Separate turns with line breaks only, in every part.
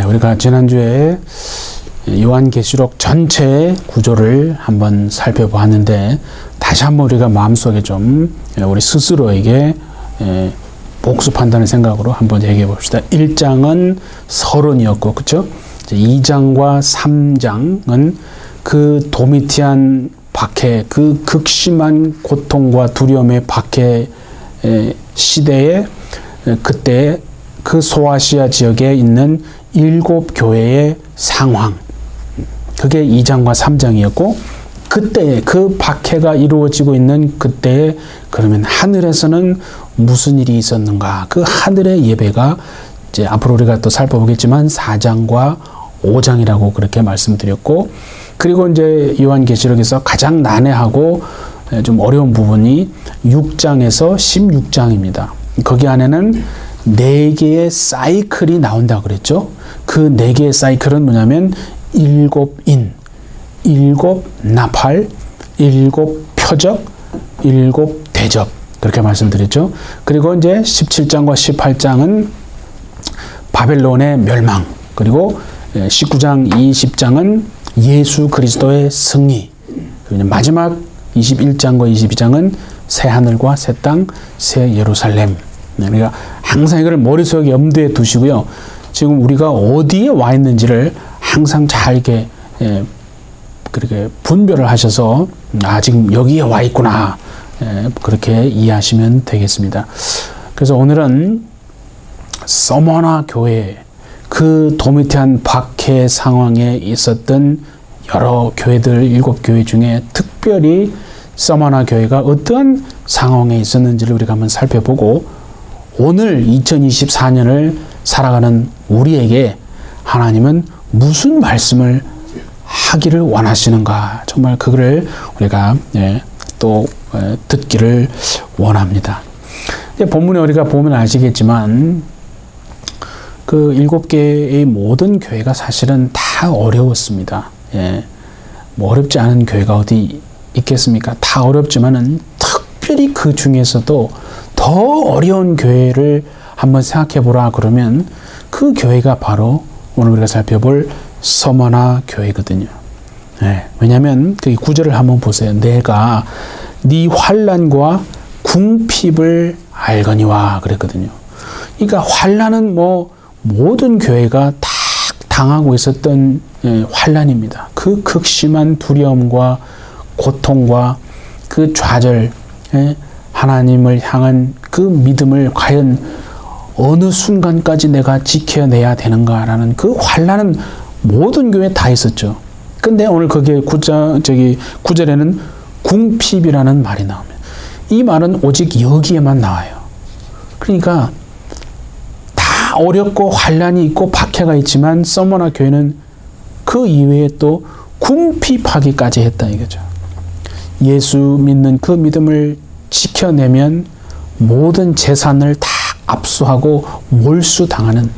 우리가 지난주에 요한계시록 전체의 구조를 한번 살펴보았는데 다시 한번 우리가 마음속에 좀 우리 스스로에게 복습한다는 생각으로 한번 얘기해 봅시다. 1장은 서론이었고, 그렇죠? 2장과 3장은 그 도미티안 박해, 그 극심한 고통과 두려움의 박해 시대에 그때 그 소아시아 지역에 있는 7 교회의 상황, 그게 2장과 3장이었고, 그때 그 박해가 이루어지고 있는 그때에 그러면 하늘에서는 무슨 일이 있었는가? 그 하늘의 예배가 이제 앞으로 우리가 또 살펴보겠지만 4장과 5장이라고 그렇게 말씀드렸고, 그리고 이제 요한계시록에서 가장 난해하고 좀 어려운 부분이 6장에서 16장입니다. 거기 안에는 4개의 사이클이 나온다고 그랬죠. 그 4개의 사이클은 뭐냐면 7인, 7 나팔, 7 표적, 7 대접, 그렇게 말씀드렸죠. 그리고 이제 17장과 18장은 바벨론의 멸망, 그리고 19장, 20장은 예수 그리스도의 승리, 마지막 21장과 22장은 새 하늘과 새 땅, 새 예루살렘. 우리가 항상 이걸 머릿속에 염두에 두시고요. 지금 우리가 어디에 와 있는지를 항상 잘 이렇게 그렇게 분별을 하셔서 지금 여기에 와 있구나, 그렇게 이해하시면 되겠습니다. 그래서 오늘은 서머나 교회, 그 도미티안 박해 상황에 있었던 여러 교회들 7 교회 중에 특별히 서머나 교회가 어떠한 상황에 있었는지를 우리가 한번 살펴보고, 오늘 2024년을 살아가는 우리에게 하나님은 무슨 말씀을 하기를 원하시는가, 정말 그거를 우리가 또 듣기를 원합니다. 본문에 우리가 보면 아시겠지만 그 7개의 모든 교회가 사실은 다 어려웠습니다. 뭐 어렵지 않은 교회가 어디 있겠습니까? 다 어렵지만은 특별히 그 중에서도 더 어려운 교회를 한번 생각해 보라 그러면 그 교회가 바로 오늘 우리가 살펴볼 서머나 교회거든요. 왜냐하면 그 구절을 한번 보세요. 내가 네 환난과 궁핍을 알거니와 그랬거든요. 그러니까 환난은 뭐 모든 교회가 다 당하고 있었던 환난입니다. 그 극심한 두려움과 고통과 그 좌절, 하나님을 향한 그 믿음을 과연 어느 순간까지 내가 지켜내야 되는가라는 그 환난은 모든 교회에 다 있었죠. 근데 오늘 거기에 구절에는 궁핍이라는 말이 나옵니다. 이 말은 오직 여기에만 나와요. 그러니까 다 어렵고 환난이 있고 박해가 있지만 서머나 교회는 그 이외에 또 궁핍하기까지 했다 이거죠. 예수 믿는 그 믿음을 지켜내면 모든 재산을 다 압수하고 몰수당하는,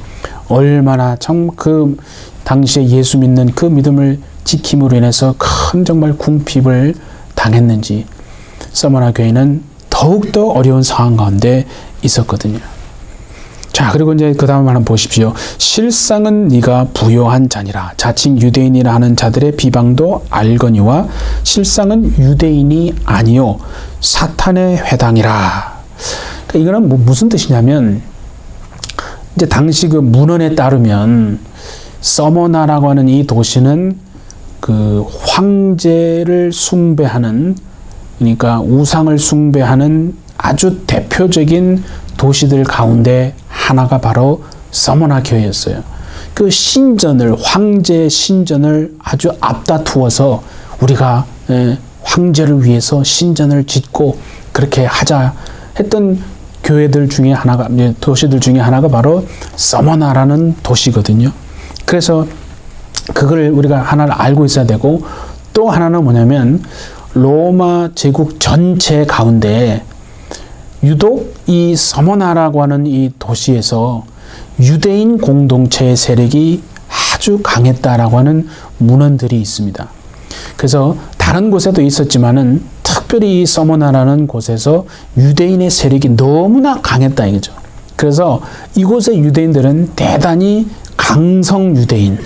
얼마나 참 그 당시에 예수 믿는 그 믿음을 지킴으로 인해서 큰 정말 궁핍을 당했는지 서머나 교회는 더욱더 어려운 상황 가운데 있었거든요. 자, 그리고 이제 그 다음 한번 보십시오. 실상은 네가 부요한 자니라. 자칭 유대인이라 하는 자들의 비방도 알거니와 실상은 유대인이 아니요 사탄의 회당이라. 그러니까 이거는 무슨 뜻이냐면, 이제 당시 그 문헌에 따르면 서머나라고 하는 이 도시는 그 황제를 숭배하는, 그러니까 우상을 숭배하는 아주 대표적인 도시들 가운데 하나가 바로 서머나 교회였어요. 그 신전을, 황제 신전을 아주 앞다투어서 우리가 황제를 위해서 신전을 짓고 그렇게 하자 했던 교회들 중에 하나가, 도시들 중에 하나가 바로 서머나라는 도시거든요. 그래서 그걸 우리가 하나를 알고 있어야 되고, 또 하나는 뭐냐면 로마 제국 전체 가운데 유독 이 서머나라고 하는 이 도시에서 유대인 공동체의 세력이 아주 강했다라고 하는 문헌들이 있습니다. 그래서 다른 곳에도 있었지만은 특별히 이 서머나라는 곳에서 유대인의 세력이 너무나 강했다 이거죠. 그래서 이곳의 유대인들은 대단히 강성 유대인,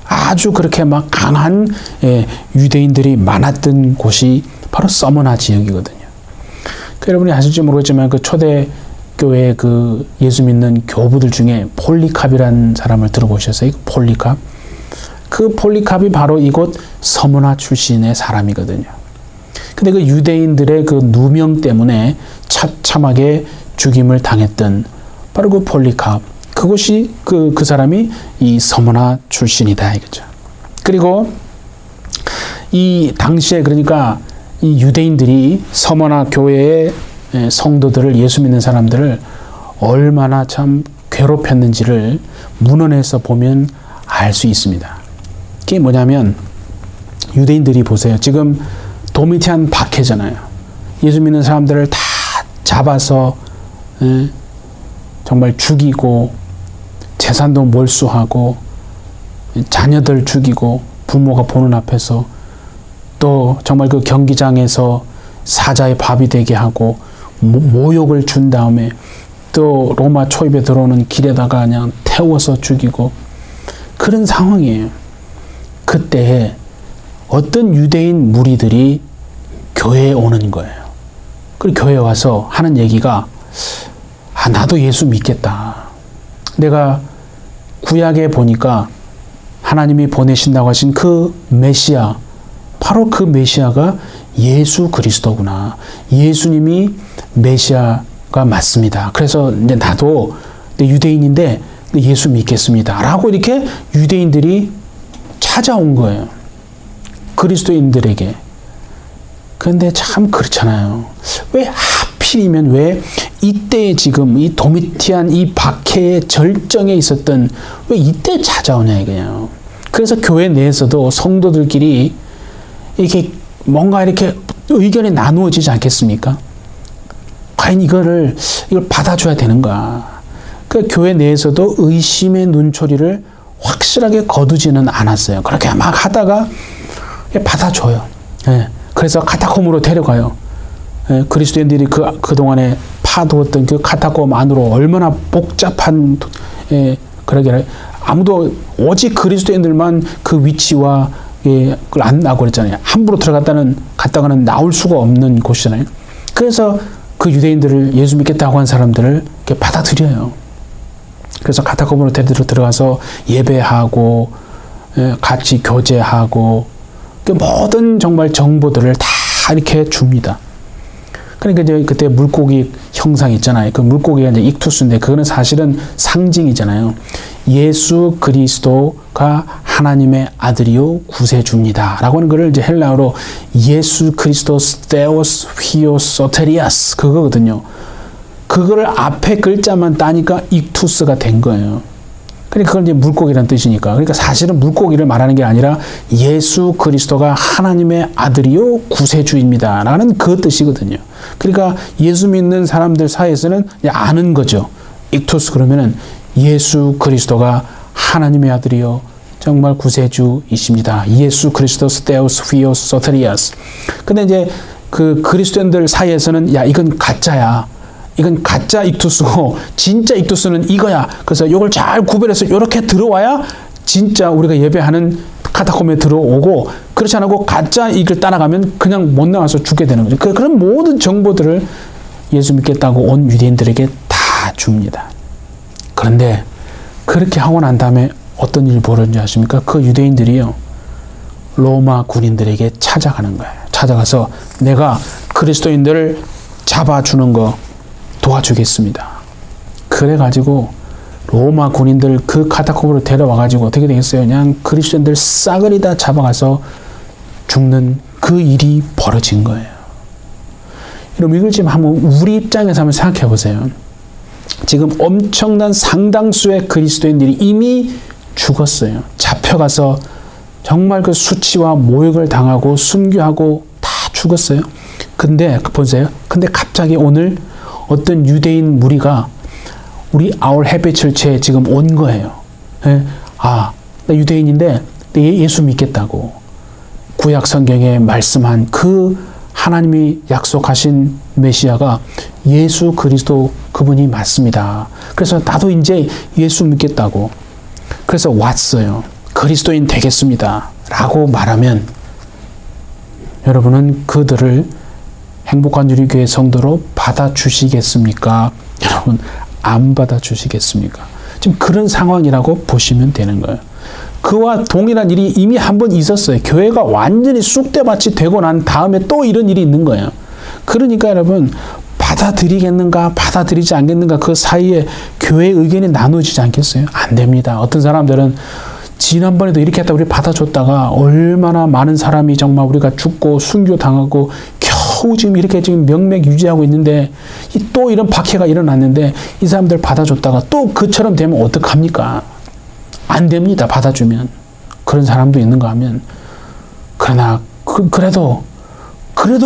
아주 그렇게 막 강한 유대인들이 많았던 곳이 바로 서머나 지역이거든요. 여러분이 아실지 모르겠지만 그 초대교회 그 예수 믿는 교부들 중에 폴리캅이라는 사람을 들어보셨어요? 폴리캅? 그 폴리캅이 바로 이곳 서머나 출신의 사람이거든요. 근데 그 유대인들의 그 누명 때문에 처참하게 죽임을 당했던 바로 그 폴리캅, 그것이 그 사람이 이 서머나 출신이다 이거죠. 그리고 이 당시에 그러니까 이 유대인들이 서머나 교회의 성도들을, 예수 믿는 사람들을 얼마나 참 괴롭혔는지를 문헌에서 보면 알 수 있습니다. 그게 뭐냐면 유대인들이 보세요. 지금 도미티안 박해잖아요. 예수 믿는 사람들을 다 잡아서 정말 죽이고 재산도 몰수하고 자녀들 죽이고 부모가 보는 앞에서 또 정말 그 경기장에서 사자의 밥이 되게 하고 모욕을 준 다음에 또 로마 초입에 들어오는 길에다가 그냥 태워서 죽이고 그런 상황이에요. 그때 어떤 유대인 무리들이 교회에 오는 거예요. 그리고 교회에 와서 하는 얘기가 나도 예수 믿겠다. 내가 구약에 보니까 하나님이 보내신다고 하신 그 메시아, 바로 그 메시아가 예수 그리스도구나. 예수님이 메시아가 맞습니다. 그래서 이제 나도 유대인인데 예수 믿겠습니다. 라고 이렇게 유대인들이 찾아온 거예요. 그리스도인들에게. 그런데 참 그렇잖아요. 왜 하필이면 왜 이때 지금 이 도미티안 이 박해의 절정에 있었던 왜 이때 찾아오냐 이거예요. 그래서 교회 내에서도 성도들끼리 이렇게 뭔가 이렇게 의견이 나누어지지 않겠습니까? 과연 이걸 받아줘야 되는가? 그 교회 내에서도 의심의 눈초리를 확실하게 거두지는 않았어요. 그렇게 막 하다가 받아줘요. 그래서 카타콤으로 데려가요. 그리스도인들이 그동안에 파두었던 그 카타콤 안으로 얼마나 복잡한, 그러게 아무도 오직 그리스도인들만 그 위치와 그걸 안다고 그랬잖아요. 함부로 갔다가는 나올 수가 없는 곳이잖아요. 그래서 그 유대인들을 예수 믿겠다고 한 사람들을 이렇게 받아들여요. 그래서 카타콤으로 들어가서 예배하고 같이 교제하고 모든 정말 정보들을 다 이렇게 줍니다. 그러니까 이제 그때 물고기 형상 있잖아요. 그 물고기가 이제 익투스인데 그거는 사실은 상징이잖아요. 예수 그리스도가 하나님의 아들이요 구세주입니다. 라고 하는 것을 이제 헬라어로 예수 그리스도스 데오스 휘오스 소테리아스 그거거든요. 그거를 앞에 글자만 따니까 익투스가 된 거예요. 그러니까 그건 이제 물고기라는 뜻이니까. 그러니까 사실은 물고기를 말하는 게 아니라 예수 그리스도가 하나님의 아들이요 구세주입니다. 라는 그 뜻이거든요. 그러니까 예수 믿는 사람들 사이에서는 아는 거죠. 익투스 그러면은 예수 그리스도가 하나님의 아들이요 정말 구세주이십니다. 예수 그리스도스 데우스 휘오스 소테리아스. 근데 이제 그 그리스도인들 사이에서는 이건 가짜야. 이건 가짜 익투스고 진짜 익투스는 이거야. 그래서 이걸 잘 구별해서 이렇게 들어와야 진짜 우리가 예배하는 카타콤에 들어오고 그렇지 않고 가짜 이걸 따라가면 그냥 못 나와서 죽게 되는 거죠. 그런 모든 정보들을 예수 믿겠다고 온 유대인들에게 다 줍니다. 그런데 그렇게 하고 난 다음에 어떤 일이 벌어진지 아십니까? 그 유대인들이요. 로마 군인들에게 찾아가는 거예요. 찾아가서 내가 그리스도인들을 잡아주는 거 도와주겠습니다. 그래가지고 로마 군인들 그 카타콤으로 데려와가지고 어떻게 되겠어요? 그냥 그리스도인들 싸그리 다 잡아가서 죽는 그 일이 벌어진 거예요. 여러분 이걸 지금 한번 우리 입장에서 한번 생각해 보세요. 지금 엄청난 상당수의 그리스도인들이 이미 죽었어요. 잡혀가서 정말 그 수치와 모욕을 당하고 순교하고 다 죽었어요. 근데 보세요. 근데 갑자기 오늘 어떤 유대인 무리가 우리 Our Happy Church에 지금 온 거예요. 나 유대인인데 예수 믿겠다고. 구약 성경에 말씀한 그 하나님이 약속하신 메시아가 예수 그리스도 그분이 맞습니다. 그래서 나도 이제 예수 믿겠다고. 그래서 왔어요. 그리스도인 되겠습니다. 라고 말하면 여러분은 그들을 행복한 유리교회 성도로 받아주시겠습니까? 여러분 안 받아주시겠습니까? 지금 그런 상황이라고 보시면 되는 거예요. 그와 동일한 일이 이미 한 번 있었어요. 교회가 완전히 쑥대밭이 되고 난 다음에 또 이런 일이 있는 거예요. 그러니까 여러분 받아들이겠는가 받아들이지 않겠는가 그 사이에 교회의 의견이 나누어지지 않겠어요? 안 됩니다. 어떤 사람들은 지난번에도 이렇게 했다 우리 받아줬다가 얼마나 많은 사람이 정말 우리가 죽고 순교당하고 겨우 지금 이렇게 지금 명맥 유지하고 있는데 또 이런 박해가 일어났는데 이 사람들 받아줬다가 또 그처럼 되면 어떡합니까? 안 됩니다. 받아주면. 그런 사람도 있는가 하면 그러나 그래도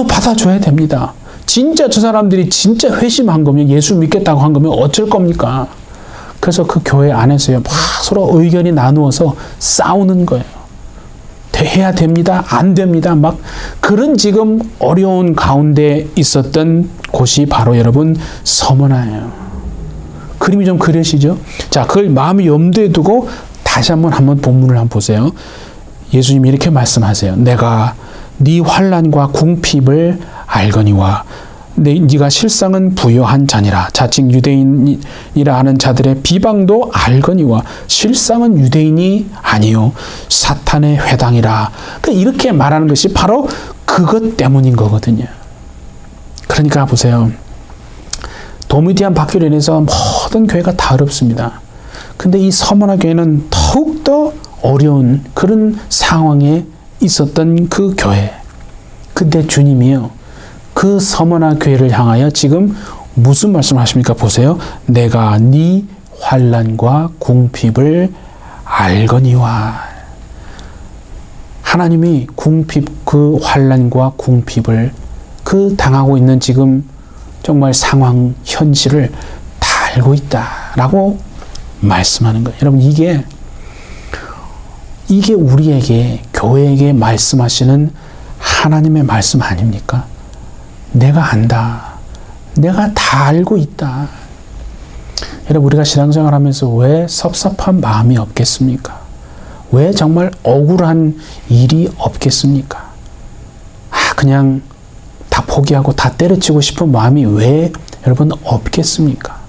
받아줘야 됩니다. 진짜 저 사람들이 진짜 회심한 거면 예수 믿겠다고 한 거면 어쩔 겁니까? 그래서 그 교회 안에서요 막 서로 의견이 나누어서 싸우는 거예요. 해야 됩니다. 안 됩니다. 막 그런 지금 어려운 가운데 있었던 곳이 바로 여러분 서머나예요. 그림이 좀 그려지죠? 자, 그걸 마음의 염두에 두고 다시 한번 본문을 한번 보세요. 예수님이 이렇게 말씀하세요. 내가 네 환난과 궁핍을 알거니와 네가 실상은 부요한 자니라. 자칭 유대인이라 하는 자들의 비방도 알거니와 실상은 유대인이 아니요 사탄의 회당이라. 이렇게 말하는 것이 바로 그것 때문인 거거든요. 그러니까 보세요. 도미디안 박해로 인해서 모든 교회가 다 어렵습니다. 근데 이 서머나 교회는 더욱더 어려운 그런 상황에 있었던 그 교회. 근데 주님이요. 그 서머나 교회를 향하여 지금 무슨 말씀을 하십니까? 보세요. 내가 네 환난과 궁핍을 알거니와. 하나님이 궁핍, 그 환난과 궁핍을 그 당하고 있는 지금 정말 상황, 현실을 다 알고 있다라고 말씀하는 거예요. 여러분 이게 우리에게 교회에게 말씀하시는 하나님의 말씀 아닙니까? 내가 안다. 내가 다 알고 있다. 여러분 우리가 신앙생활 하면서 왜 섭섭한 마음이 없겠습니까? 왜 정말 억울한 일이 없겠습니까? 그냥 다 포기하고 다 때려치고 싶은 마음이 왜 여러분 없겠습니까?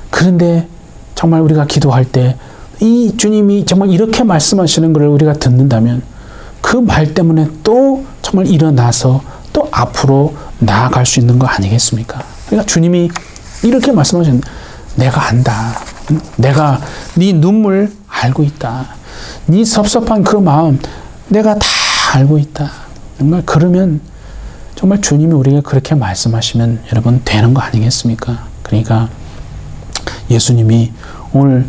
그런데 정말 우리가 기도할 때 이 주님이 정말 이렇게 말씀하시는 것을 우리가 듣는다면 그 말 때문에 또 정말 일어나서 또 앞으로 나아갈 수 있는 거 아니겠습니까? 그러니까 주님이 이렇게 말씀하신 내가 안다. 내가 네 눈물 알고 있다. 네 섭섭한 그 마음 내가 다 알고 있다. 정말 그러면 정말 주님이 우리에게 그렇게 말씀하시면 여러분 되는 거 아니겠습니까? 그러니까 예수님이 오늘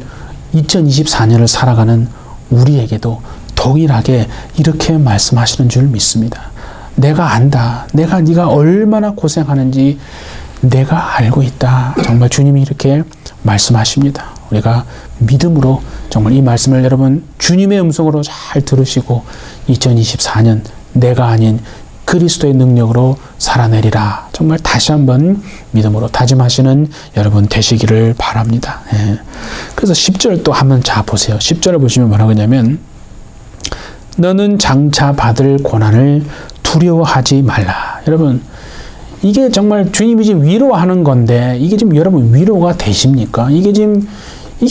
2024년을 살아가는 우리에게도 동일하게 이렇게 말씀하시는 줄 믿습니다. 내가 안다. 네가 얼마나 고생하는지 내가 알고 있다. 정말 주님이 이렇게 말씀하십니다. 우리가 믿음으로 정말 이 말씀을 여러분 주님의 음성으로 잘 들으시고 2024년 내가 아닌 그리스도의 능력으로 살아내리라. 정말 다시 한번 믿음으로 다짐하시는 여러분 되시기를 바랍니다. 예. 그래서 10절 또 한번 보세요. 10절을 보시면 뭐라고 하냐면 너는 장차 받을 고난을 두려워하지 말라. 여러분 이게 정말 주님이 지금 위로하는 건데 이게 지금 여러분 위로가 되십니까? 이게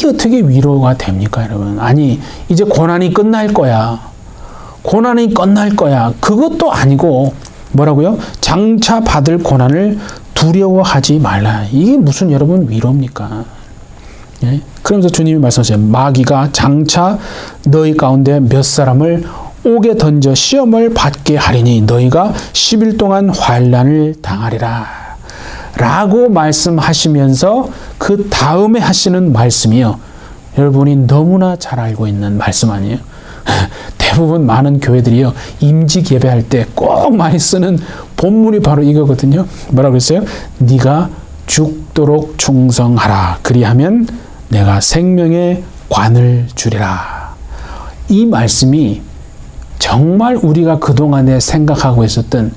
어떻게 위로가 됩니까, 여러분? 아니 이제 고난이 끝날 거야. 고난이 끝날 거야. 그것도 아니고 뭐라고요? 장차 받을 고난을 두려워하지 말라. 이게 무슨 여러분 위로입니까? 예? 그러면서 주님이 말씀하세요. 마귀가 장차 너희 가운데 몇 사람을 옥에 던져 시험을 받게 하리니 너희가 10일 동안 환난을 당하리라. 라고 말씀하시면서 그 다음에 하시는 말씀이요. 여러분이 너무나 잘 알고 있는 말씀 아니에요? 대부분 많은 교회들이요. 임직 예배할 때 꼭 많이 쓰는 본문이 바로 이거거든요. 뭐라고 했어요? 네가 죽도록 충성하라. 그리하면 내가 생명의 관을 주리라. 이 말씀이 정말 우리가 그동안에 생각하고 있었던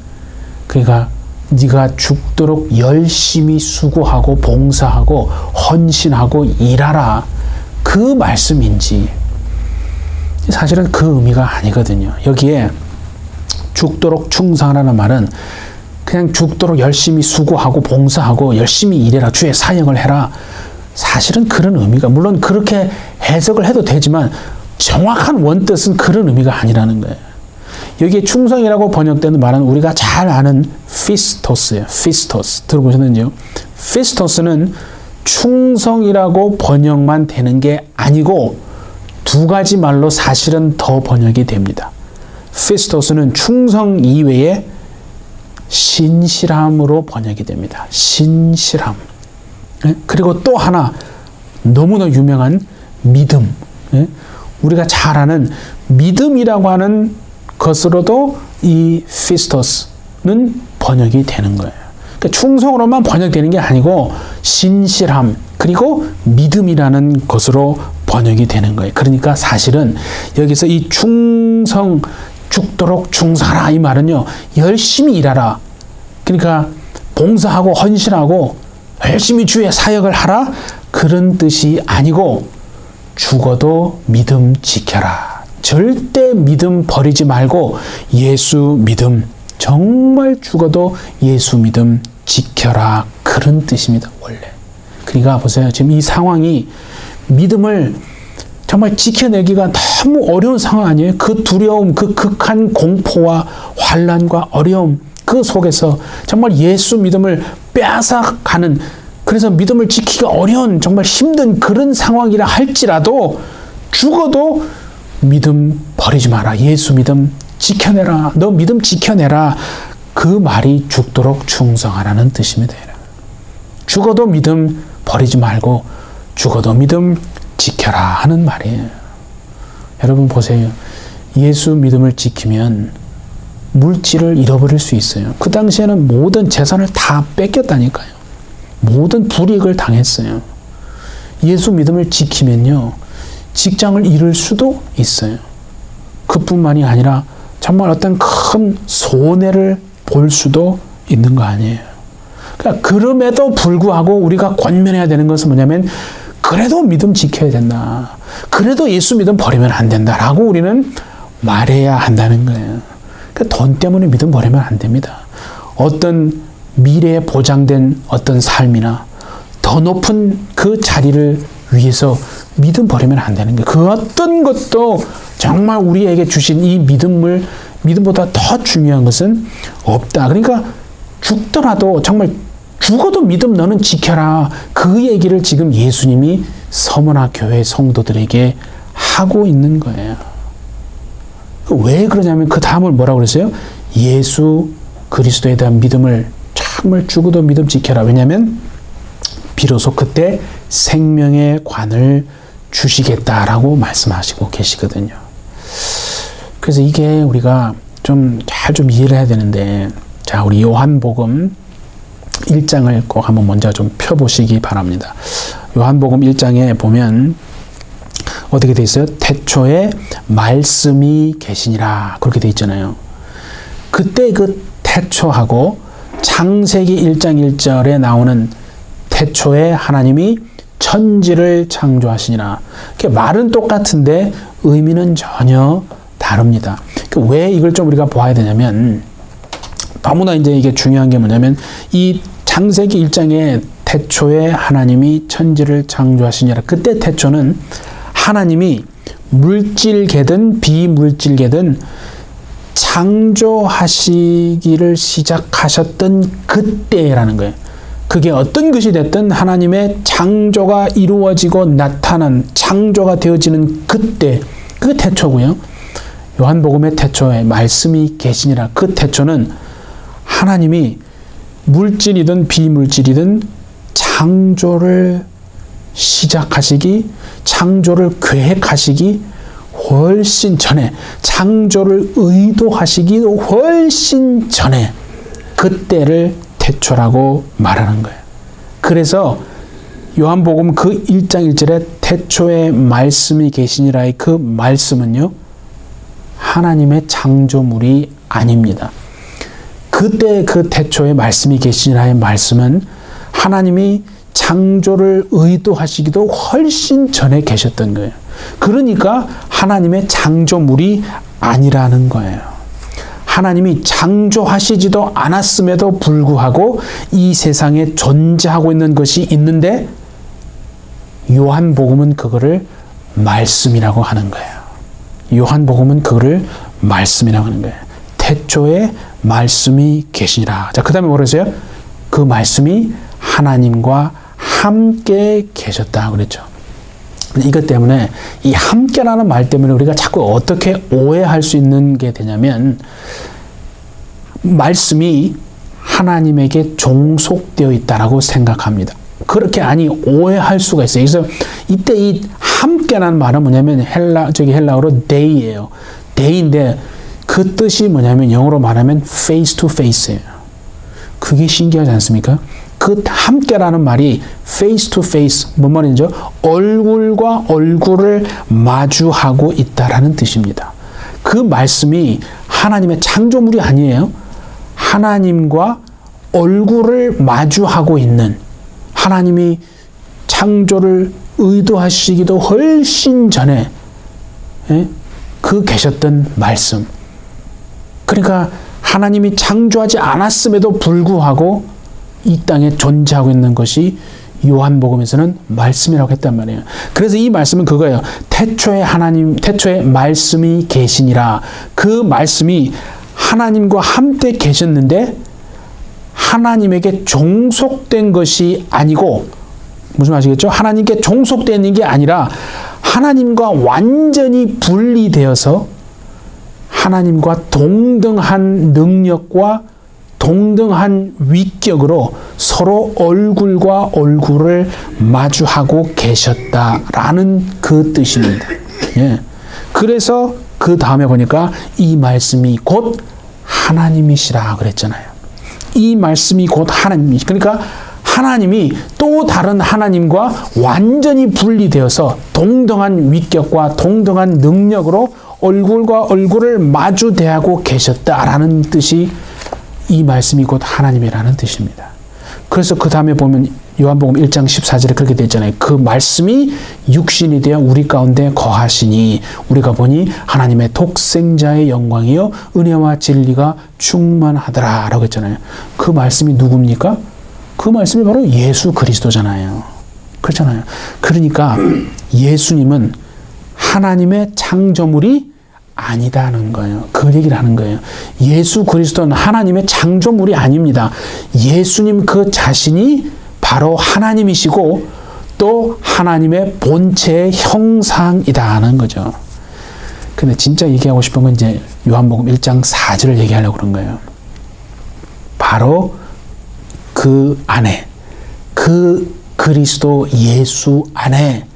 그러니까 네가 죽도록 열심히 수고하고 봉사하고 헌신하고 일하라. 그 말씀인지 사실은 그 의미가 아니거든요. 여기에 죽도록 충성하라는 말은 그냥 죽도록 열심히 수고하고 봉사하고 열심히 일해라, 주의 사역을 해라. 사실은 그런 의미가, 물론 그렇게 해석을 해도 되지만 정확한 원뜻은 그런 의미가 아니라는 거예요. 여기에 충성이라고 번역되는 말은 우리가 잘 아는 피스토스예요. 피스토스. 들어보셨는지요? 피스토스는 충성이라고 번역만 되는 게 아니고 두 가지 말로 사실은 더 번역이 됩니다. 피스토스는 충성 이외에 신실함으로 번역이 됩니다. 신실함. 그리고 또 하나 너무나 유명한 믿음. 우리가 잘 아는 믿음이라고 하는 것으로도 이 피스토스는 번역이 되는 거예요. 그러니까 충성으로만 번역되는 게 아니고 신실함 그리고 믿음이라는 것으로 번역이 되는 거예요. 그러니까 사실은 여기서 이 충성, 죽도록 충성하라 이 말은요, 열심히 일하라. 그러니까 봉사하고 헌신하고 열심히 주의 사역을 하라 그런 뜻이 아니고 죽어도 믿음 지켜라. 절대 믿음 버리지 말고 예수 믿음, 정말 죽어도 예수 믿음 지켜라 그런 뜻입니다. 원래. 그러니까 보세요. 지금 이 상황이 믿음을 정말 지켜내기가 너무 어려운 상황 아니에요? 그 두려움, 그 극한 공포와 환난과 어려움 그 속에서 정말 예수 믿음을 빼앗아가는, 그래서 믿음을 지키기가 어려운 정말 힘든 그런 상황이라 할지라도 죽어도 믿음 버리지 마라. 예수 믿음 지켜내라. 너 믿음 지켜내라. 그 말이 죽도록 충성하라는 뜻입니다. 죽어도 믿음 버리지 말고 죽어도 믿음 지켜라 하는 말이에요. 여러분 보세요. 예수 믿음을 지키면 물질을 잃어버릴 수 있어요. 그 당시에는 모든 재산을 다 뺏겼다니까요. 모든 불이익을 당했어요. 예수 믿음을 지키면요, 직장을 잃을 수도 있어요. 그뿐만이 아니라 정말 어떤 큰 손해를 볼 수도 있는 거 아니에요. 그러니까 그럼에도 불구하고 우리가 권면해야 되는 것은 뭐냐면 그래도 믿음 지켜야 된다. 그래도 예수 믿음 버리면 안 된다라고 우리는 말해야 한다는 거예요. 그러니까 돈 때문에 믿음 버리면 안 됩니다. 어떤 미래에 보장된 어떤 삶이나 더 높은 그 자리를 위해서 믿음 버리면 안 되는 거예요. 그 어떤 것도 정말 우리에게 주신 이 믿음보다 더 중요한 것은 없다. 그러니까 죽더라도 정말 죽어도 믿음 너는 지켜라. 그 얘기를 지금 예수님이 서머나 교회 성도들에게 하고 있는 거예요. 왜 그러냐면 그 다음을 뭐라고 그랬어요? 예수 그리스도에 대한 믿음을 정말 죽어도 믿음 지켜라. 왜냐하면 비로소 그때 생명의 관을 주시겠다라고 말씀하시고 계시거든요. 그래서 이게 우리가 잘 이해를 해야 되는데, 자, 우리 요한복음 1장을 꼭 한번 먼저 좀 펴보시기 바랍니다. 요한복음 1장에 보면 어떻게 돼 있어요? 태초에 말씀이 계시니라 그렇게 돼 있잖아요. 그때 그 태초하고 창세기 1장 1절에 나오는 태초에 하나님이 천지를 창조하시니라. 말은 똑같은데 의미는 전혀 다릅니다. 왜 이걸 좀 우리가 보아야 되냐면, 너무나 이제 이게 중요한 게 뭐냐면, 이 창세기 1장에 태초에 하나님이 천지를 창조하시니라. 그때 태초는 하나님이 물질계든 비물질계든 창조하시기를 시작하셨던 그때라는 거예요. 그게 어떤 것이 됐든 하나님의 창조가 이루어지고 나타난, 창조가 되어지는 그때, 그게 태초고요. 요한복음의 태초에 말씀이 계시니라. 그 태초는 하나님이 물질이든 비물질이든 창조를 시작하시기, 창조를 계획하시기 훨씬 전에, 창조를 의도하시기 훨씬 전에 그때를 태초라고 말하는 거예요. 그래서 요한복음 그 1장 1절에 태초에 말씀이 계시니라의 그 말씀은요, 하나님의 창조물이 아닙니다. 그때 그 태초에 말씀이 계시니라의 말씀은 하나님이 창조를 의도하시기도 훨씬 전에 계셨던 거예요. 그러니까 하나님의 창조물이 아니라는 거예요. 하나님이 창조하시지도 않았음에도 불구하고 이 세상에 존재하고 있는 것이 있는데 요한복음은 그거를 말씀이라고 하는 거예요. 요한복음은 그거를 말씀이라고 하는 거예요. 태초에 말씀이 계시니라. 자, 그 다음에 뭐라 했어요? 그 말씀이 하나님과 함께 계셨다 그랬죠. 이것 때문에 이 함께라는 말 때문에 우리가 자꾸 어떻게 오해할 수 있는 게 되냐면 말씀이 하나님에게 종속되어 있다라고 생각합니다. 그렇게 오해할 수가 있어요. 그래서 이때 이 함께라는 말은 뭐냐면 헬라어로 day예요. day인데 그 뜻이 뭐냐면 영어로 말하면 face to face예요. 그게 신기하지 않습니까? 그 함께라는 말이 face to face, 뭔 말이죠? 얼굴과 얼굴을 마주하고 있다라는 뜻입니다. 그 말씀이 하나님의 창조물이 아니에요. 하나님과 얼굴을 마주하고 있는, 하나님이 창조를 의도하시기도 훨씬 전에 그 계셨던 말씀. 그러니까 하나님이 창조하지 않았음에도 불구하고 이 땅에 존재하고 있는 것이 요한복음에서는 말씀이라고 했단 말이에요. 그래서 이 말씀은 그거예요. 태초에 말씀이 계시니라. 그 말씀이 하나님과 함께 계셨는데 하나님에게 종속된 것이 아니고, 무슨 말이겠죠? 하나님께 종속되는 게 아니라 하나님과 완전히 분리되어서 하나님과 동등한 능력과 동등한 위격으로 서로 얼굴과 얼굴을 마주하고 계셨다라는 그 뜻입니다. 예. 그래서 그 다음에 보니까 이 말씀이 곧 하나님이시라 그랬잖아요. 이 말씀이 곧 하나님이시. 그러니까 하나님이 또 다른 하나님과 완전히 분리되어서 동등한 위격과 동등한 능력으로 얼굴과 얼굴을 마주 대하고 계셨다라는 뜻이 이 말씀이 곧 하나님이라는 뜻입니다. 그래서 그 다음에 보면 요한복음 1장 14절에 그렇게 되어 있잖아요. 그 말씀이 육신이 되어 우리 가운데 거하시니 우리가 보니 하나님의 독생자의 영광이요 은혜와 진리가 충만하더라 라고 했잖아요. 그 말씀이 누굽니까? 그 말씀이 바로 예수 그리스도잖아요. 그렇잖아요. 그러니까 예수님은 하나님의 창조물이 아니다는 거예요. 그 얘기를 하는 거예요. 예수 그리스도는 하나님의 창조물이 아닙니다. 예수님 그 자신이 바로 하나님이시고 또 하나님의 본체의 형상이다는 거죠. 근데 진짜 얘기하고 싶은 건 이제 요한복음 1장 4절을 얘기하려고 그런 거예요. 바로 그 안에, 그 그리스도 예수 안에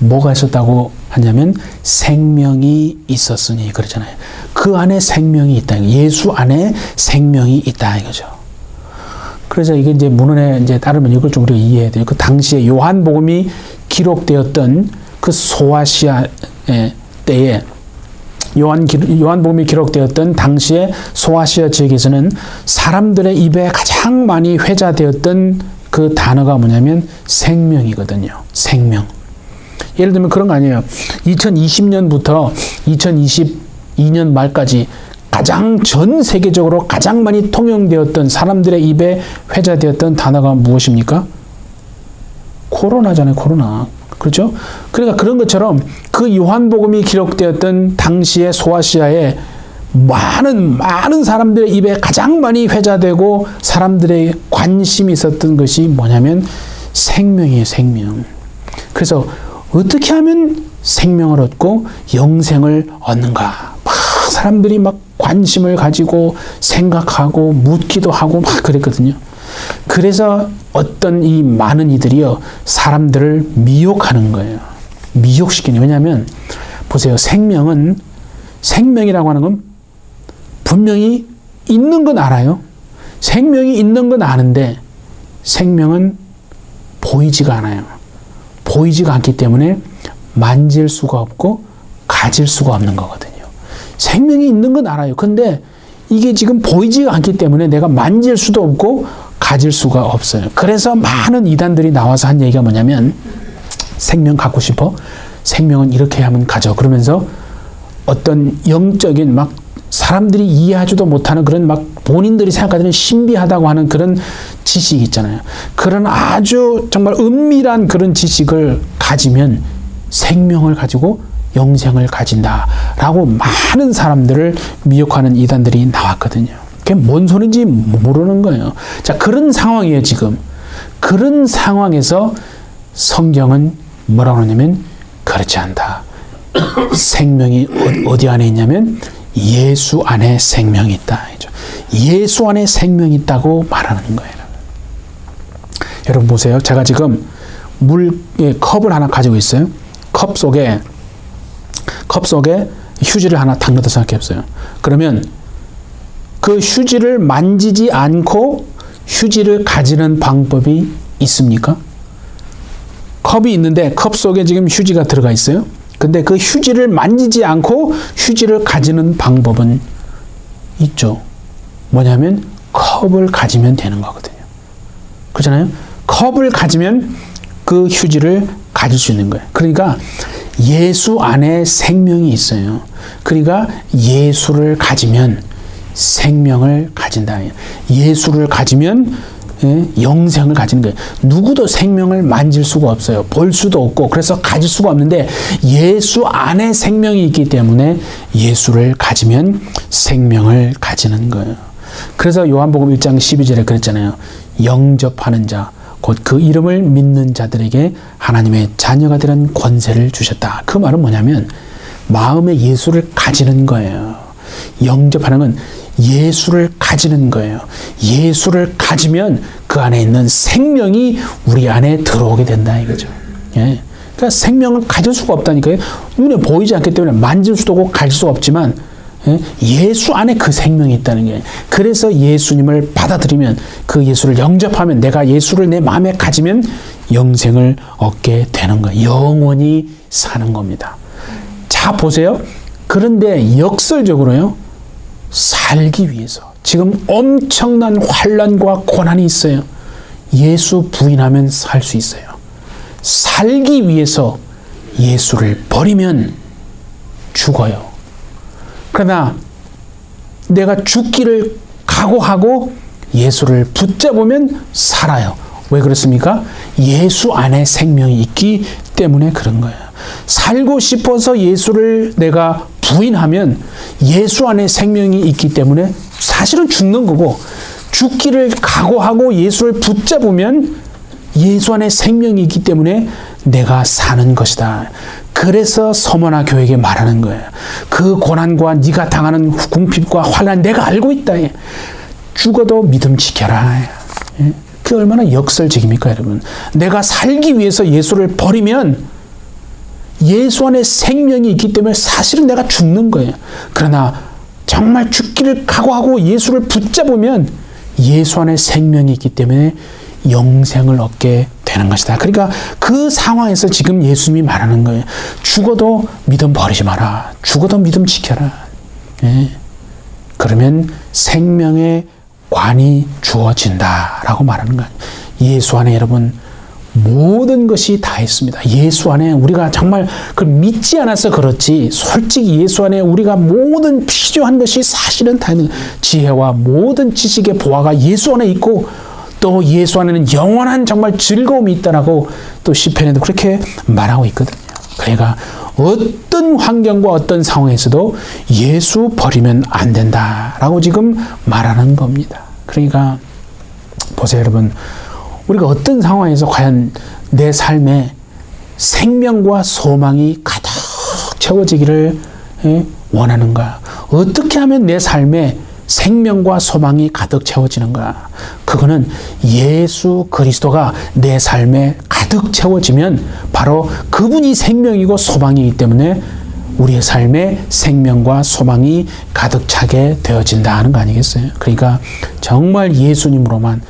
뭐가 있었다고 하냐면 생명이 있었으니 그러잖아요. 그 안에 생명이 있다. 예수 안에 생명이 있다 이거죠. 그래서 이게 이제 문헌에 이제 따르면 이걸 좀 우리가 이해해야 돼요. 그 당시에 요한복음이 기록되었던 그 소아시아 때에 요한복음이 기록되었던 당시에 소아시아 지역에서는 사람들의 입에 가장 많이 회자되었던 그 단어가 뭐냐면 생명이거든요. 생명. 예를 들면 그런 거 아니에요. 2020년부터 2022년 말까지 가장 전 세계적으로 가장 많이 통용되었던 사람들의 입에 회자되었던 단어가 무엇입니까? 코로나잖아요. 코로나. 그렇죠? 그러니까 그런 것처럼 그 요한복음이 기록되었던 당시의 소아시아에 많은 사람들의 입에 가장 많이 회자되고 사람들의 관심이 있었던 것이 뭐냐면 생명이에요. 생명. 그래서 어떻게 하면 생명을 얻고 영생을 얻는가? 막 사람들이 막 관심을 가지고 생각하고 묻기도 하고 막 그랬거든요. 그래서 어떤 이 많은 이들이요 사람들을 미혹하는 거예요. 미혹시키는. 왜냐하면 보세요. 생명이라고 하는 건 분명히 있는 건 알아요. 생명이 있는 건 아는데 생명은 보이지가 않아요. 보이지가 않기 때문에 만질 수가 없고 가질 수가 없는 거거든요. 생명이 있는 건 알아요. 근데 이게 지금 보이지가 않기 때문에 내가 만질 수도 없고 가질 수가 없어요. 그래서 많은 이단들이 나와서 한 얘기가 뭐냐면 생명 갖고 싶어? 생명은 이렇게 하면 가져. 그러면서 어떤 영적인 막 사람들이 이해하지도 못하는 그런 막 본인들이 생각하는 신비하다고 하는 그런 지식이 있잖아요. 그런 아주 정말 은밀한 그런 지식을 가지면 생명을 가지고 영생을 가진다라고 많은 사람들을 미혹하는 이단들이 나왔거든요. 그게 뭔 소리인지 모르는 거예요. 자, 그런 상황이에요, 지금. 그런 상황에서 성경은 뭐라고 하냐면 그렇지 않다. 생명이 어디 안에 있냐면 예수 안에 생명이 있다. 예수 안에 생명이 있다고 말하는 거예요. 여러분 보세요. 제가 지금 컵을 하나 가지고 있어요. 컵 속에 휴지를 하나 딱 넣어서 생각해보세요. 그러면 그 휴지를 만지지 않고 휴지를 가지는 방법이 있습니까? 컵이 있는데 컵 속에 지금 휴지가 들어가 있어요. 근데 그 휴지를 만지지 않고 휴지를 가지는 방법은 있죠. 뭐냐면 컵을 가지면 되는 거거든요. 그렇잖아요? 컵을 가지면 그 휴지를 가질 수 있는 거예요. 그러니까 예수 안에 생명이 있어요. 그러니까 예수를 가지면 생명을 가진다. 예수를 가지면 영생을 가지는 거예요. 누구도 생명을 만질 수가 없어요. 볼 수도 없고 그래서 가질 수가 없는데 예수 안에 생명이 있기 때문에 예수를 가지면 생명을 가지는 거예요. 그래서 요한복음 1장 12절에 그랬잖아요. 영접하는 자, 곧 그 이름을 믿는 자들에게 하나님의 자녀가 되는 권세를 주셨다. 그 말은 뭐냐면 마음에 예수를 가지는 거예요. 영접하는 건 예수를 가지는 거예요. 예수를 가지면 그 안에 있는 생명이 우리 안에 들어오게 된다 이거죠. 예. 그러니까 생명을 가질 수가 없다니까요. 눈에 보이지 않기 때문에 만질 수도 없고 가질 수가 없지만 예수 안에 그 생명이 있다는 게. 그래서 예수님을 받아들이면 그 예수를 영접하면 내가 예수를 내 마음에 가지면 영생을 얻게 되는 거예요. 영원히 사는 겁니다. 자 보세요. 그런데 역설적으로요. 살기 위해서 지금 엄청난 환난과 고난이 있어요. 예수 부인하면 살 수 있어요. 살기 위해서 예수를 버리면 죽어요. 그러나 내가 죽기를 각오하고 예수를 붙잡으면 살아요. 왜 그렇습니까? 예수 안에 생명이 있기 때문에 그런 거예요. 살고 싶어서 예수를 내가 부인하면 예수 안에 생명이 있기 때문에 사실은 죽는 거고, 죽기를 각오하고 예수를 붙잡으면 예수 안에 생명이 있기 때문에 내가 사는 것이다. 그래서 서머나 교회에게 말하는 거예요. 그 고난과 네가 당하는 궁핍과 환난 내가 알고 있다. 죽어도 믿음 지켜라. 그게 얼마나 역설적입니까, 여러분? 내가 살기 위해서 예수를 버리면 예수 안에 생명이 있기 때문에 사실은 내가 죽는 거예요. 그러나 정말 죽기를 각오하고 예수를 붙잡으면 예수 안에 생명이 있기 때문에 영생을 얻게 되는 것이다. 그러니까 그 상황에서 지금 예수님이 말하는 거예요. 죽어도 믿음 버리지 마라. 죽어도 믿음 지켜라. 그러면 생명의 관이 주어진다라고 말하는 거예요. 예수 안에 여러분 모든 것이 다 있습니다. 예수 안에 우리가 정말 그걸 믿지 않아서 그렇지, 솔직히 예수 안에 우리가 모든 필요한 것이 사실은 다 있는 거예요. 지혜와 모든 지식의 보화가 예수 안에 있고 또 예수 안에는 영원한 정말 즐거움이 있다라고 또 시편에도 그렇게 말하고 있거든요. 그러니까 어떤 환경과 어떤 상황에서도 예수 버리면 안 된다라고 지금 말하는 겁니다. 그러니까 보세요, 여러분. 우리가 어떤 상황에서 과연 내 삶에 생명과 소망이 가득 채워지기를 원하는가? 어떻게 하면 내 삶에 생명과 소망이 가득 채워지는가? 그거는 예수 그리스도가 내 삶에 가득 채워지면 바로 그분이 생명이고 소망이기 때문에 우리의 삶에 생명과 소망이 가득 차게 되어진다 하는 거 아니겠어요? 그러니까 정말 예수님으로만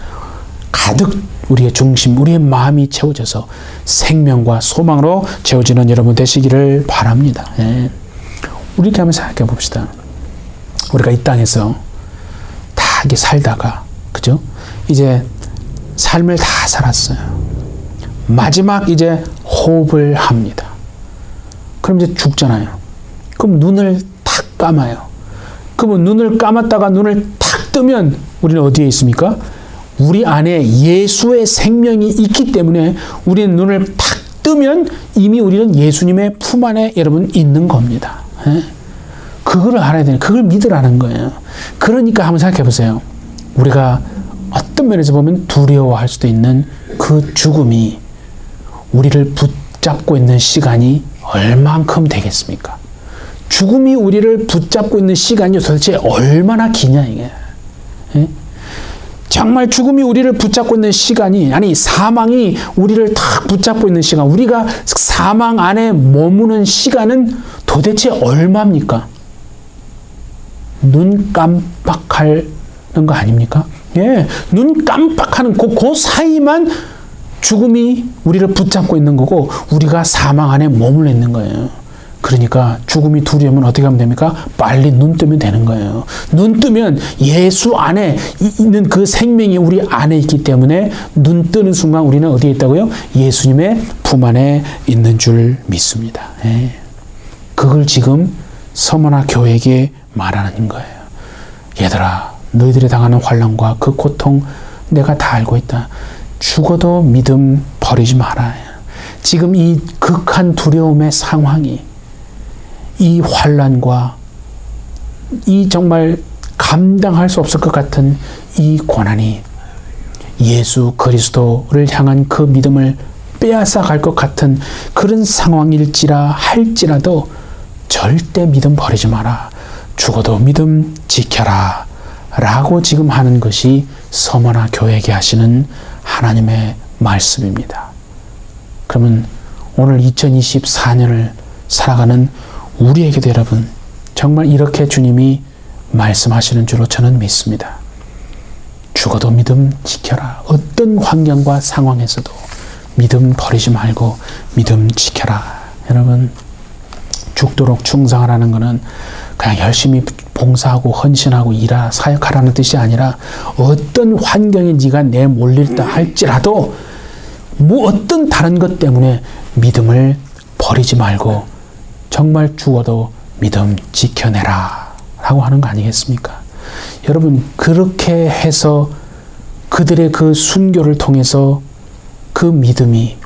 가득 우리의 중심, 우리의 마음이 채워져서 생명과 소망으로 채워지는 여러분 되시기를 바랍니다. 우리 이렇게 한번 생각해 봅시다. 우리가 이 땅에서 다 이렇게 살다가, 그죠? 이제 삶을 다 살았어요. 마지막 이제 호흡을 합니다. 그럼 이제 죽잖아요. 그럼 눈을 탁 감아요. 그러면 눈을 감았다가 눈을 탁 뜨면 우리는 어디에 있습니까? 우리 안에 예수의 생명이 있기 때문에 우리는 눈을 탁 뜨면 이미 우리는 예수님의 품 안에 여러분 있는 겁니다. 그거를 알아야 되는, 그걸 믿으라는 거예요. 그러니까 한번 생각해 보세요. 우리가 어떤 면에서 보면 두려워할 수도 있는 그 죽음이 우리를 붙잡고 있는 시간이 얼만큼 되겠습니까? 죽음이 우리를 붙잡고 있는 시간이 도대체 얼마나 기냐 이게. 정말 죽음이 우리를 붙잡고 있는 시간이, 아니 사망이 우리를 탁 붙잡고 있는 시간, 우리가 사망 안에 머무는 시간은 도대체 얼마입니까? 눈 깜빡하는 거 아닙니까? 예, 눈 깜빡하는 그 사이만 죽음이 우리를 붙잡고 있는 거고 우리가 사망 안에 머물러 있는 거예요. 그러니까 죽음이 두려우면 어떻게 하면 됩니까? 빨리 눈 뜨면 되는 거예요. 눈 뜨면 예수 안에 있는 그 생명이 우리 안에 있기 때문에 눈 뜨는 순간 우리는 어디에 있다고요? 예수님의 품 안에 있는 줄 믿습니다. 예. 그걸 지금 서머나 교회에게 말하는 거예요. 얘들아, 너희들이 당하는 환난과 그 고통 내가 다 알고 있다. 죽어도 믿음 버리지 마라. 지금 이 극한 두려움의 상황이, 이 환난과 이 정말 감당할 수 없을 것 같은 이 고난이 예수 그리스도를 향한 그 믿음을 빼앗아 갈 것 같은 그런 상황일지라 할지라도 절대 믿음 버리지 마라. 죽어도 믿음 지켜라. 라고 지금 하는 것이 서머나 교회에게 하시는 하나님의 말씀입니다. 그러면 오늘 2024년을 살아가는 우리에게도 여러분 정말 이렇게 주님이 말씀하시는 줄로 저는 믿습니다. 죽어도 믿음 지켜라. 어떤 환경과 상황에서도 믿음 버리지 말고 믿음 지켜라. 여러분, 죽도록 충성하라는 것은 그냥 열심히 봉사하고 헌신하고 일하 사역하라는 뜻이 아니라 어떤 환경에 네가 내몰릴다 할지라도 뭐 어떤 다른 것 때문에 믿음을 버리지 말고 정말 죽어도 믿음 지켜내라 라고 하는 거 아니겠습니까? 여러분, 그렇게 해서 그들의 그 순교를 통해서 그 믿음이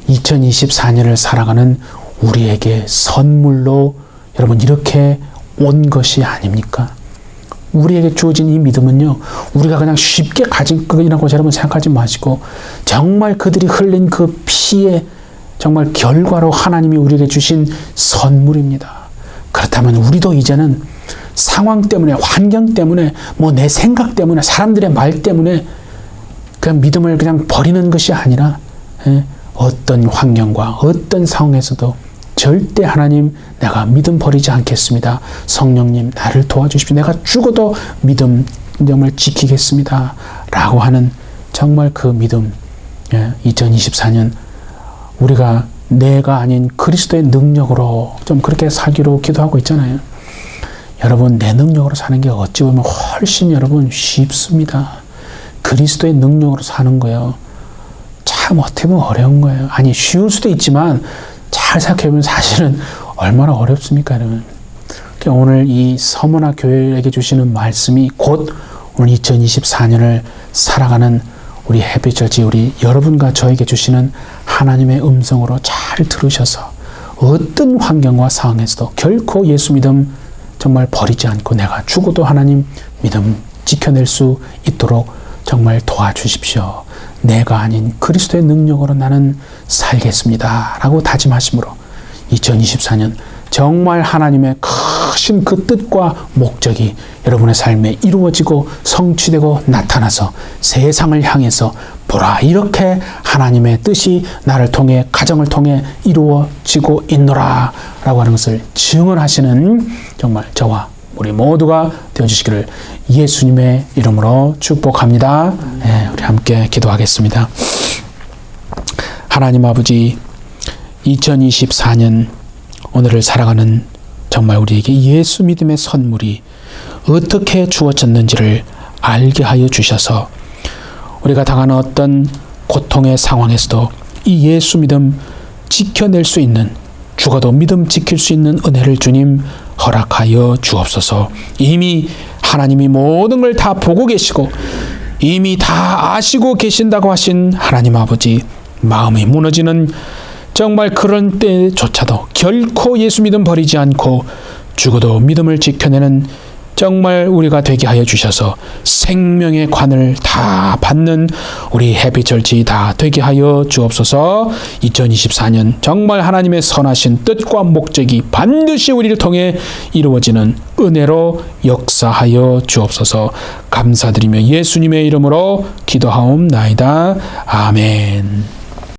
2024년을 살아가는 우리에게 선물로 여러분 이렇게 온 것이 아닙니까? 우리에게 주어진 이 믿음은요, 우리가 그냥 쉽게 가진 것이라고 여러분 생각하지 마시고 정말 그들이 흘린 그 피의 정말 결과로 하나님이 우리에게 주신 선물입니다. 그렇다면 우리도 이제는 상황 때문에, 환경 때문에, 뭐 내 생각 때문에, 사람들의 말 때문에 그냥 믿음을 그냥 버리는 것이 아니라 어떤 환경과 어떤 상황에서도 절대 하나님 내가 믿음 버리지 않겠습니다. 성령님 나를 도와주십시오. 내가 죽어도 믿음을 지키겠습니다. 라고 하는 정말 그 믿음, 2024년 우리가 내가 아닌 그리스도의 능력으로 좀 그렇게 살기로 기도하고 있잖아요. 여러분, 내 능력으로 사는 게 어찌 보면 훨씬 여러분 쉽습니다. 그리스도의 능력으로 사는 거예요. 참 어떻게 보면 어려운 거예요. 아니, 쉬울 수도 있지만 잘 생각해보면 사실은 얼마나 어렵습니까, 여러분. 오늘 이 서머나 교회에게 주시는 말씀이 곧 오늘 2024년을 살아가는 우리 햇빛처치 우리 여러분과 저에게 주시는 하나님의 음성으로 잘 들으셔서 어떤 환경과 상황에서도 결코 예수 믿음 정말 버리지 않고 내가 죽어도 하나님 믿음 지켜낼 수 있도록 정말 도와주십시오. 내가 아닌 그리스도의 능력으로 나는 살겠습니다. 라고 다짐하심으로 2024년 정말 하나님의 크신 그 뜻과 목적이 여러분의 삶에 이루어지고 성취되고 나타나서 세상을 향해서 보라, 이렇게 하나님의 뜻이 나를 통해 가정을 통해 이루어지고 있노라 라고 하는 것을 증언하시는 정말 저와 우리 모두가 되어주시기를 예수님의 이름으로 축복합니다. 네, 우리 함께 기도하겠습니다. 하나님 아버지, 2024년 오늘을 살아가는 정말 우리에게 예수 믿음의 선물이 어떻게 주어졌는지를 알게 하여 주셔서 우리가 당하는 어떤 고통의 상황에서도 이 예수 믿음 지켜낼 수 있는 죽어도 믿음 지킬 수 있는 은혜를 주님 허락하여 주옵소서. 이미 하나님이 모든 걸 다 보고 계시고 이미 다 아시고 계신다고 하신 하나님 아버지, 마음이 무너지는 정말 그런 때조차도 결코 예수 믿음 버리지 않고 죽어도 믿음을 지켜내는 정말 우리가 되게 하여 주셔서 생명의 관을 다 받는 우리 해피철치 다 되게 하여 주옵소서. 2024년 정말 하나님의 선하신 뜻과 목적이 반드시 우리를 통해 이루어지는 은혜로 역사하여 주옵소서. 감사드리며 예수님의 이름으로 기도하옵나이다. 아멘.